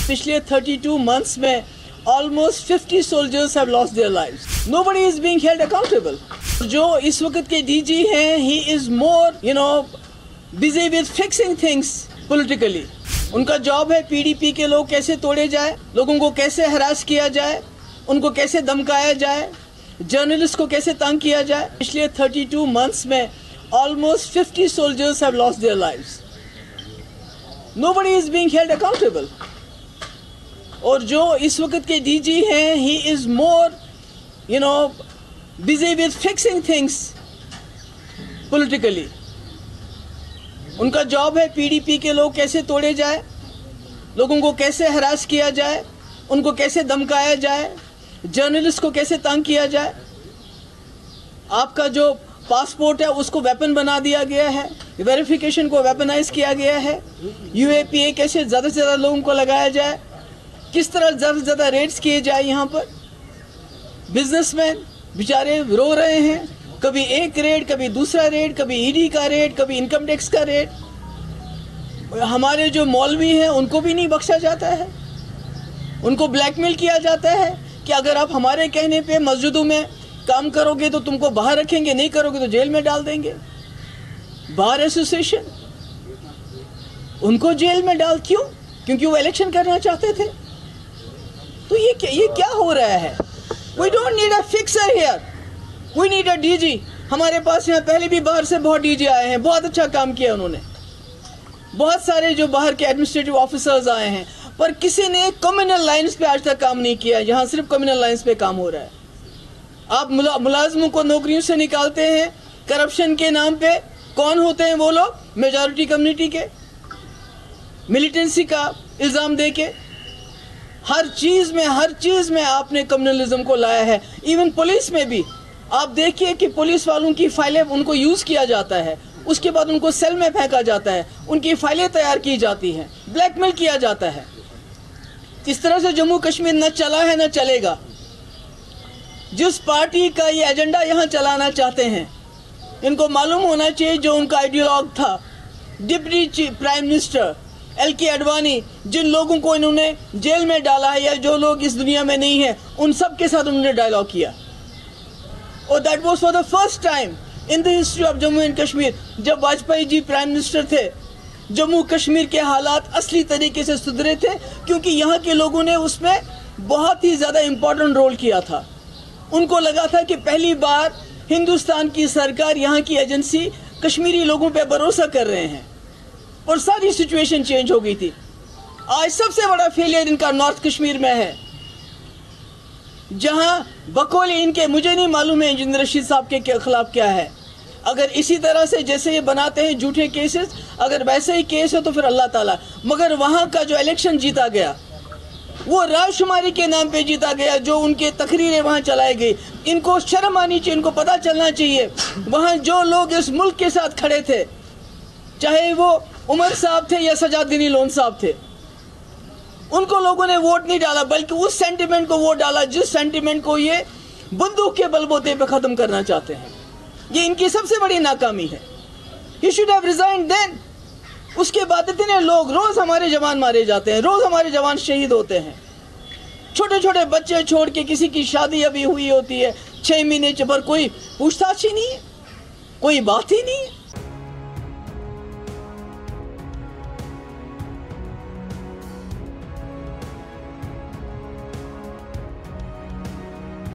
पिछले 32 months में almost 50 soldiers have lost their lives. Nobody is being held accountable. जो इस वक्त के DG हैं, he is more, busy with fixing things politically. उनका जॉब है PDP के लोग कैसे तोड़े जाए, लोगों को कैसे हरास किया जाए, उनको कैसे धमकाया जाए, जर्नलिस्ट को कैसे तंग किया जाए। पिछले 32 months में almost 50 soldiers have lost their lives. Nobody is being held accountable. और जो इस वक्त के DG हैं, he is more, busy with fixing things politically. उनका जॉब है PDP के लोग कैसे तोड़े जाए, लोगों को कैसे हरास किया जाए, उनको कैसे धमकाया जाए, जर्नलिस्ट को कैसे तंग किया जाए। आपका जो पासपोर्ट है उसको वेपन बना दिया गया है, वेरिफिकेशन को वेपनाइज किया गया है। UAPA कैसे ज़्यादा से ज़्यादा लोगों को लगाया जाए, किस तरह ज़्यादा से ज़्यादा रेड्स किए जाए। यहाँ पर बिजनेसमैन बेचारे रो रहे हैं, कभी एक रेड, कभी दूसरा रेड, कभी ED का रेड, कभी इनकम टैक्स का रेड। हमारे जो मौलवी हैं उनको भी नहीं बख्शा जाता है, उनको ब्लैकमेल किया जाता है कि अगर आप हमारे कहने पे मस्जिदों में काम करोगे तो तुमको बाहर रखेंगे, नहीं करोगे तो जेल में डाल देंगे। बार एसोसिएशन उनको जेल में डाल क्यों? क्योंकि वो इलेक्शन करना चाहते थे। तो ये क्या हो रहा है? We don't need a fixer here. We need a DG. हमारे पास यहाँ पहले भी बाहर से बहुत DG आए हैं, बहुत अच्छा काम किया उन्होंने। बहुत सारे जो बाहर के एडमिनिस्ट्रेटिव ऑफिसर्स आए हैं, पर किसी ने कम्युनल लाइन्स पे आज तक काम नहीं किया। यहाँ सिर्फ कम्युनल लाइन्स पे काम हो रहा है। आप मुलाजमों को नौकरियों से निकालते हैं करप्शन के नाम पे। कौन होते हैं वो लोग? मेजॉरिटी कम्युनिटी के, मिलिटेंसी का इल्ज़ाम दे के। हर चीज़ में आपने कम्युनलिज्म को लाया है। इवन पुलिस में भी आप देखिए कि पुलिस वालों की फाइलें उनको यूज़ किया जाता है, उसके बाद उनको सेल में फेंका जाता है, उनकी फाइलें तैयार की जाती हैं, ब्लैकमेल किया जाता है। इस तरह से जम्मू कश्मीर न चला है न चलेगा। जिस पार्टी का ये एजेंडा यहाँ चलाना चाहते हैं, इनको मालूम होना चाहिए जो उनका आइडियोलॉग था, deputy prime minister LK Advani, जिन लोगों को इन्होंने जेल में डाला है या जो लोग इस दुनिया में नहीं है, उन सब के साथ उन्होंने डायलॉग किया। और that was for the first time in the history of Jammu and Kashmir. जब वाजपेयी जी प्राइम मिनिस्टर थे, जम्मू कश्मीर के हालात असली तरीके से सुधरे थे, क्योंकि यहाँ के लोगों ने उसमें बहुत ही ज़्यादा इम्पोर्टेंट रोल किया था। उनको लगा था कि पहली बार हिंदुस्तान की सरकार, यहाँ की एजेंसी कश्मीरी लोगों पे भरोसा कर रहे हैं, और सारी सिचुएशन चेंज हो गई थी। आज सबसे बड़ा फेलियर इनका नॉर्थ कश्मीर में है, जहां बकौले इनके, मुझे नहीं मालूम है इंजीनियर रशीद साहब के खिलाफ क्या है। अगर इसी तरह से जैसे ये बनाते हैं झूठे केसेस, अगर वैसे ही केस है तो फिर अल्लाह ताला। मगर वहां का जो इलेक्शन जीता गया वो राजशुमारी के नाम पे जीता गया, जो उनके तकरीरें वहाँ चलाई गई। इनको शर्म आनी चाहिए, इनको पता चलना चाहिए वहाँ जो लोग इस मुल्क के साथ खड़े थे, चाहे वो उमर साहब थे या सजादुद्दीन लोन साहब थे, उनको लोगों ने वोट नहीं डाला, बल्कि उस सेंटिमेंट को वोट डाला जिस सेंटिमेंट को ये बंदूक के बलबूते पे ख़त्म करना चाहते हैं। ये इनकी सबसे बड़ी नाकामी है। He should have resigned then. उसके बाद इतने लोग, रोज़ हमारे जवान मारे जाते हैं, रोज़ हमारे जवान शहीद होते हैं। छोटे छोटे बच्चे छोड़ के, किसी की शादी अभी हुई होती है 6 महीने पर कोई पूछताछ ही नहीं है, कोई बात ही नहीं है।